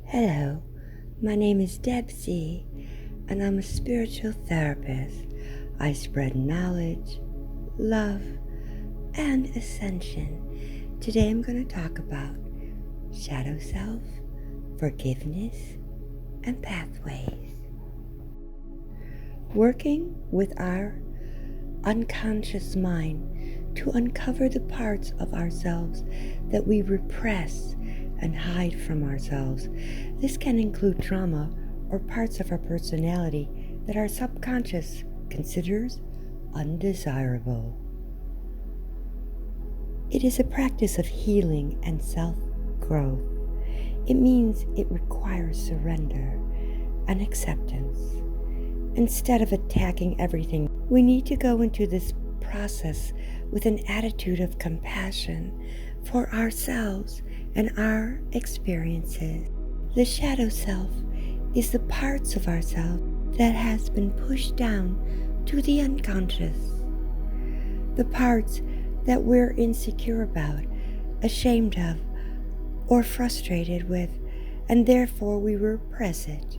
Hello, my name is Debsy, and I'm a spiritual therapist. I spread knowledge, love, and ascension. Today I'm going to talk about shadow self, forgiveness, and pathways. Working with our unconscious mind to uncover the parts of ourselves that we repress and hide from ourselves. This can include trauma or parts of our personality that our subconscious considers undesirable. It is a practice of healing and self-growth. It means it requires surrender and acceptance. Instead of attacking everything, we need to go into this process with an attitude of compassion for ourselves and our experiences. The shadow self is the parts of ourselves that has been pushed down to the unconscious. The parts that we're insecure about, ashamed of, or frustrated with, and therefore we repress it.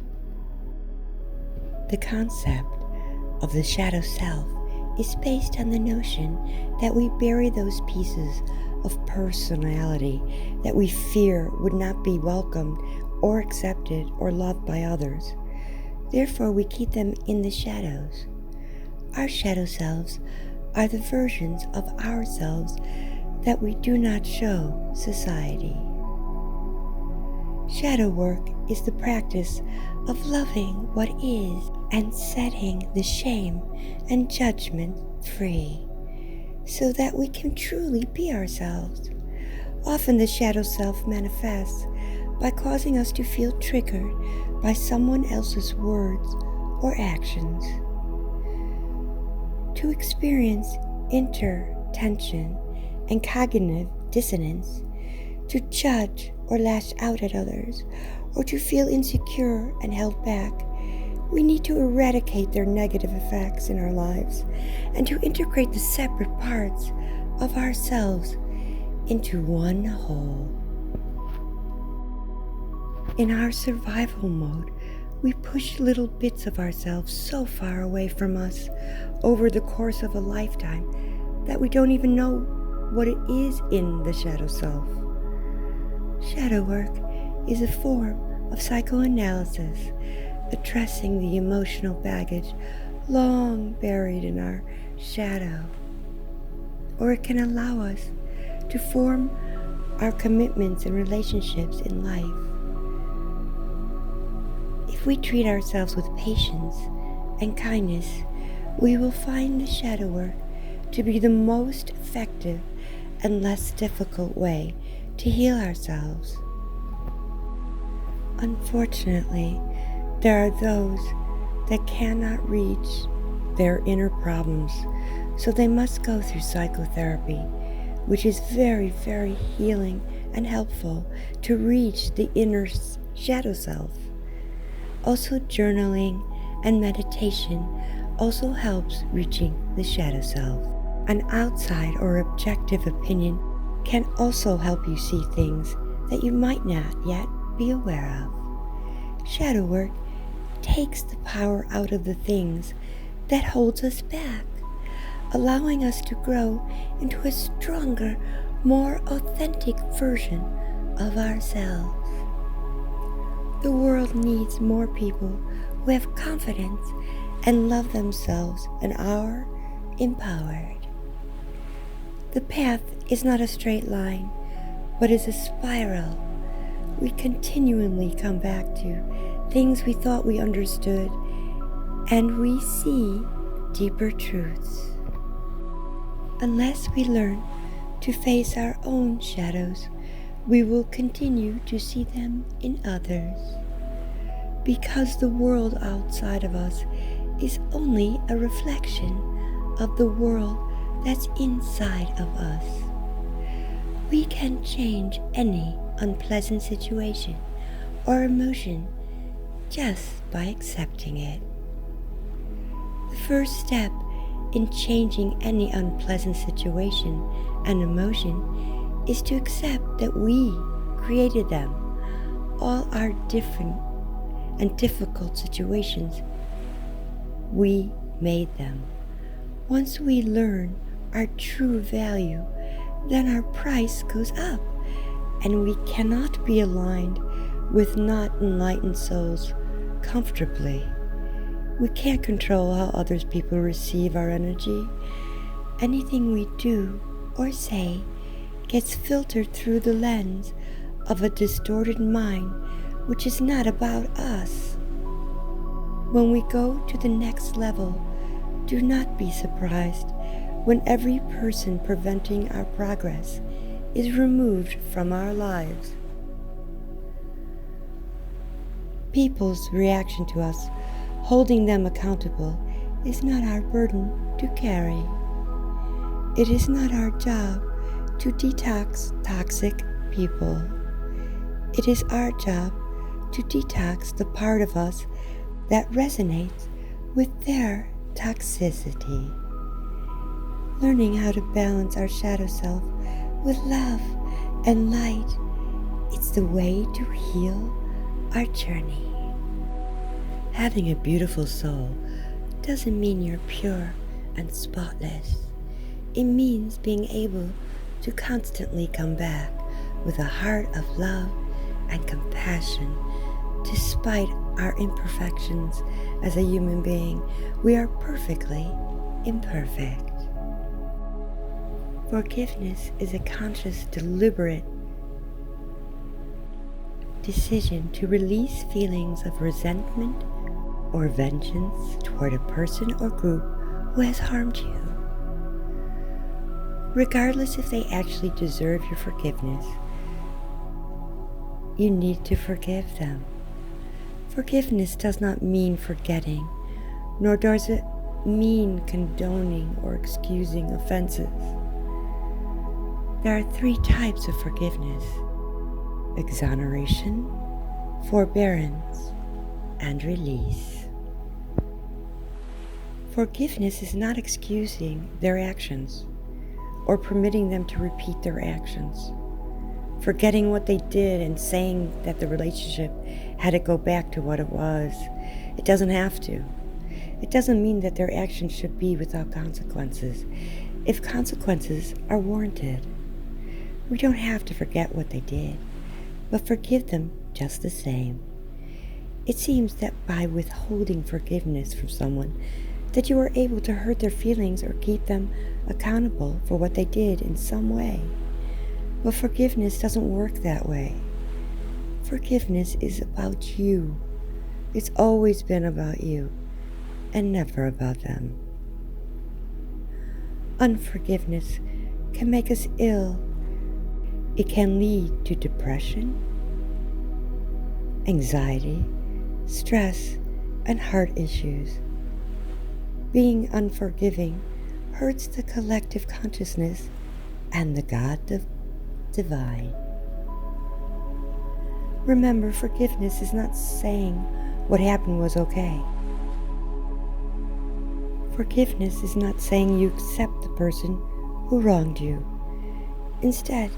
The concept of the shadow self is based on the notion that we bury those pieces of personality that we fear would not be welcomed or accepted or loved by others. Therefore, we keep them in the shadows. Our shadow selves are the versions of ourselves that we do not show society. Shadow work is the practice of loving what is and setting the shame and judgment free, so that we can truly be ourselves. Often the shadow self manifests by causing us to feel triggered by someone else's words or actions, to experience inner tension and cognitive dissonance, to judge or lash out at others, or to feel insecure and held back. We need to eradicate their negative effects in our lives and to integrate the separate parts of ourselves into one whole. In our survival mode, we push little bits of ourselves so far away from us over the course of a lifetime that we don't even know what it is in the shadow self. Shadow work is a form of psychoanalysis addressing the emotional baggage long buried in our shadow. Or it can allow us to form our commitments and relationships in life. If we treat ourselves with patience and kindness, we will find the shadow work to be the most effective and less difficult way to heal ourselves. Unfortunately, there are those that cannot reach their inner problems, so they must go through psychotherapy, which is very, very healing and helpful to reach the inner shadow self. Also, journaling and meditation also helps reaching the shadow self. An outside or objective opinion can also help you see things that you might not yet be aware of. Shadow work takes the power out of the things that holds us back, allowing us to grow into a stronger, more authentic version of ourselves. The world needs more people who have confidence and love themselves and are empowered. The path is not a straight line, but is a spiral. We continually come back to things we thought we understood, and we see deeper truths. Unless we learn to face our own shadows, we will continue to see them in others. Because the world outside of us is only a reflection of the world that's inside of us. We can change any unpleasant situation or emotion just by accepting it. The first step in changing any unpleasant situation and emotion is to accept that we created them. all our different and difficult situations, we made them. Once we learn our true value, then our price goes up, and we cannot be aligned with not enlightened souls comfortably. We can't control how other people receive our energy. Anything we do or say gets filtered through the lens of a distorted mind, which is not about us. When we go to the next level, do not be surprised when every person preventing our progress is removed from our lives. People's reaction to us, holding them accountable, is not our burden to carry. It is not our job to detox toxic people. It is our job to detox the part of us that resonates with their toxicity. Learning how to balance our shadow self with love and light, it's the way to heal our journey. Having a beautiful soul doesn't mean you're pure and spotless. It means being able to constantly come back with a heart of love and compassion. Despite our imperfections as a human being, we are perfectly imperfect. Forgiveness is a conscious, deliberate decision to release feelings of resentment or vengeance toward a person or group who has harmed you. Regardless if they actually deserve your forgiveness, you need to forgive them. Forgiveness does not mean forgetting, nor does it mean condoning or excusing offenses. There are 3 types of forgiveness: exoneration, forbearance, and release. Forgiveness is not excusing their actions or permitting them to repeat their actions, forgetting what they did and saying that the relationship had to go back to what it was. It doesn't have to. It doesn't mean that their actions should be without consequences, if consequences are warranted. We don't have to forget what they did, but forgive them just the same. It seems that by withholding forgiveness from someone, that you are able to hurt their feelings or keep them accountable for what they did in some way. But forgiveness doesn't work that way. Forgiveness is about you. It's always been about you, and never about them. Unforgiveness can make us ill. It can lead to depression, anxiety, stress, and heart issues. Being unforgiving hurts the collective consciousness and the God divine. Remember, forgiveness is not saying what happened was okay. Forgiveness is not saying you accept the person who wronged you. Instead,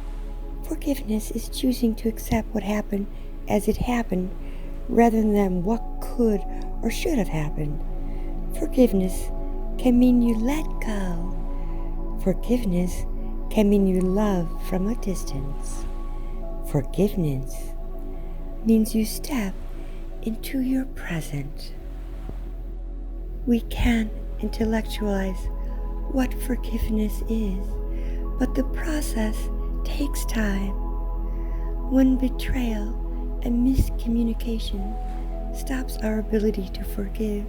forgiveness is choosing to accept what happened as it happened rather than what could or should have happened. Forgiveness can mean you let go. Forgiveness can mean you love from a distance. Forgiveness means you step into your present. We can intellectualize what forgiveness is, but the process takes time. When betrayal and miscommunication stops our ability to forgive,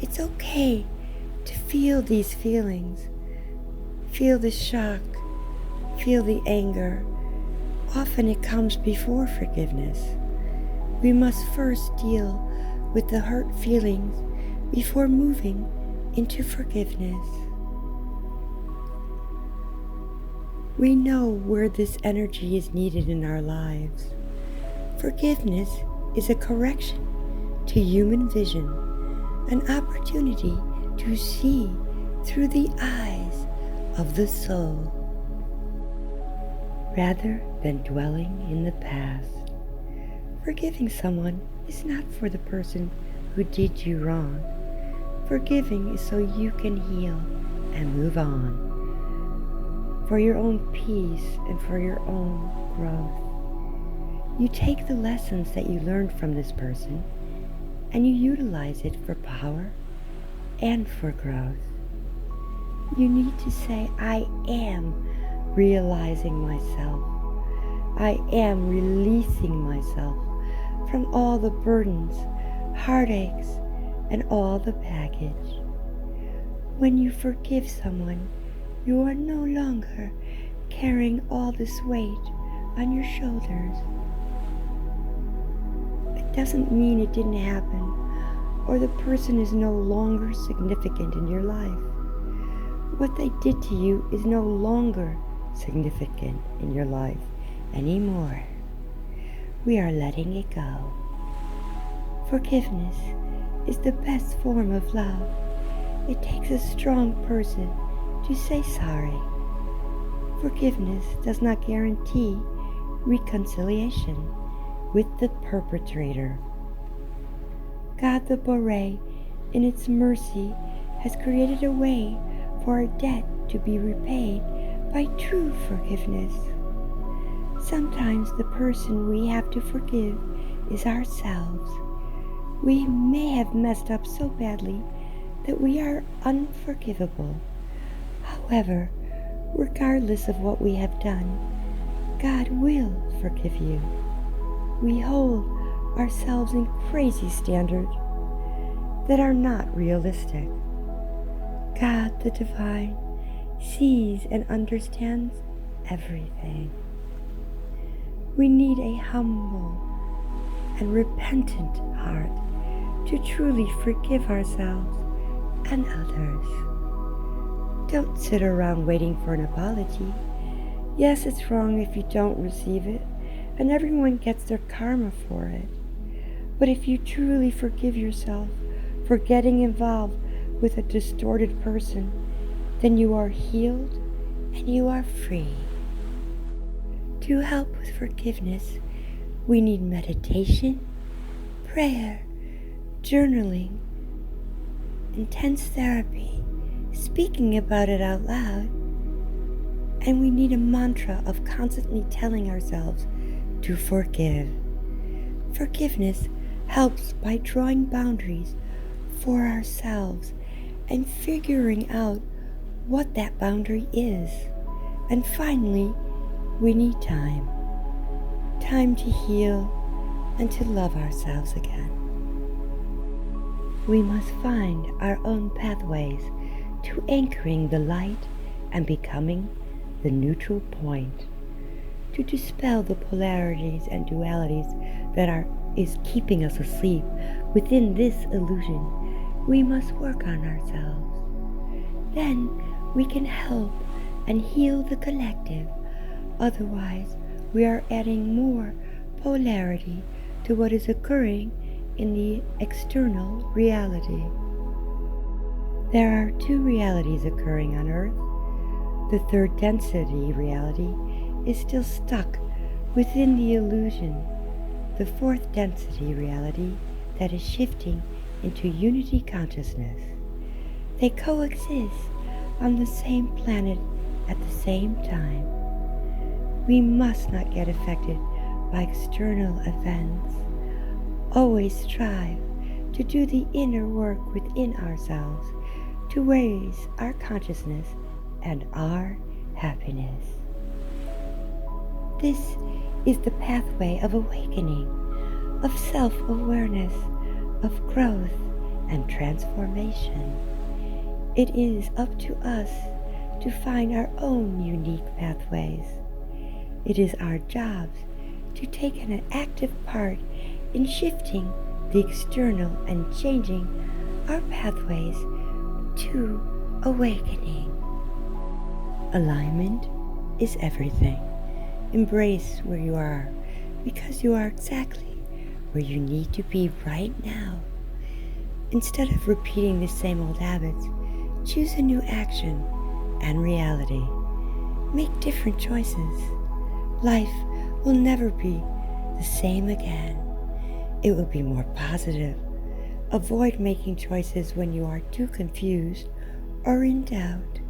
it's okay to feel these feelings. Feel the shock, feel the anger. Often it comes before forgiveness. We must first deal with the hurt feelings before moving into forgiveness. We know where this energy is needed in our lives. Forgiveness is a correction to human vision, an opportunity to see through the eyes of the soul. Rather than dwelling in the past, Forgiving someone is not for the person who did you wrong. Forgiving is so you can heal and move on, for your own peace and for your own growth. You take the lessons that you learned from this person and you utilize it for power and for growth. You need to say, I am realizing myself. I am releasing myself from all the burdens, heartaches, and all the baggage. When you forgive someone, you are no longer carrying all this weight on your shoulders. It doesn't mean it didn't happen, or the person is no longer significant in your life. What they did to you is no longer significant in your life anymore. We are letting it go. Forgiveness is the best form of love. It takes a strong person to say sorry. Forgiveness does not guarantee reconciliation with the perpetrator. God the Bore, in its mercy, has created a way for our debt to be repaid by true forgiveness. Sometimes the person we have to forgive is ourselves. We may have messed up so badly that we are unforgivable. However, regardless of what we have done, God will forgive you. We hold ourselves in crazy standards that are not realistic. God the Divine sees and understands everything. We need a humble and repentant heart to truly forgive ourselves and others. Don't sit around waiting for an apology. Yes, it's wrong if you don't receive it, and everyone gets their karma for it. But if you truly forgive yourself for getting involved with a distorted person, then you are healed and you are free. To help with forgiveness, we need meditation, prayer, journaling, intense therapy, speaking about it out loud, and we need a mantra of constantly telling ourselves to forgive. Forgiveness helps by drawing boundaries for ourselves and figuring out what that boundary is. And finally, we need time. Time to heal and to love ourselves again. We must find our own pathways to anchoring the light and becoming the neutral point, to dispel the polarities and dualities that is keeping us asleep within this illusion. We must work on ourselves. Then we can help and heal the collective. Otherwise, we are adding more polarity to what is occurring in the external reality. There are two realities occurring on Earth. The third density reality is still stuck within the illusion. The fourth density reality that is shifting into unity consciousness. They coexist on the same planet at the same time. We must not get affected by external events. Always strive to do the inner work within ourselves to raise our consciousness and our happiness. This is the pathway of awakening, of self-awareness, of growth and transformation. It is up to us to find our own unique pathways. It is our jobs to take an active part in shifting the external and changing our pathways to awakening. Alignment is everything. Embrace where you are, because you are exactly where you need to be right now. Instead of repeating the same old habits, choose a new action and reality. Make different choices. Life will never be the same again. It will be more positive. Avoid making choices when you are too confused or in doubt.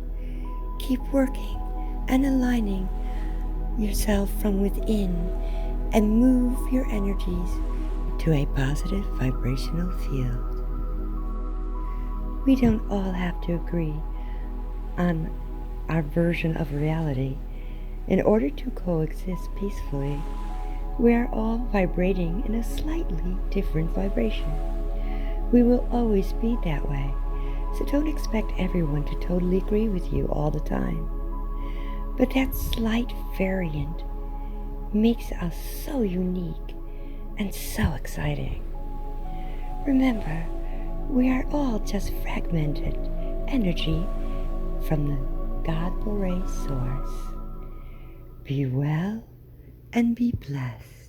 Keep working and aligning yourself from within and move your energies to a positive vibrational field. We don't all have to agree on our version of reality in order to coexist peacefully. We are all vibrating in a slightly different vibration. We will always be that way, so don't expect everyone to totally agree with you all the time. But that slight variant makes us so unique and so exciting. Remember, we are all just fragmented energy from the God Bore source. Be well and be blessed.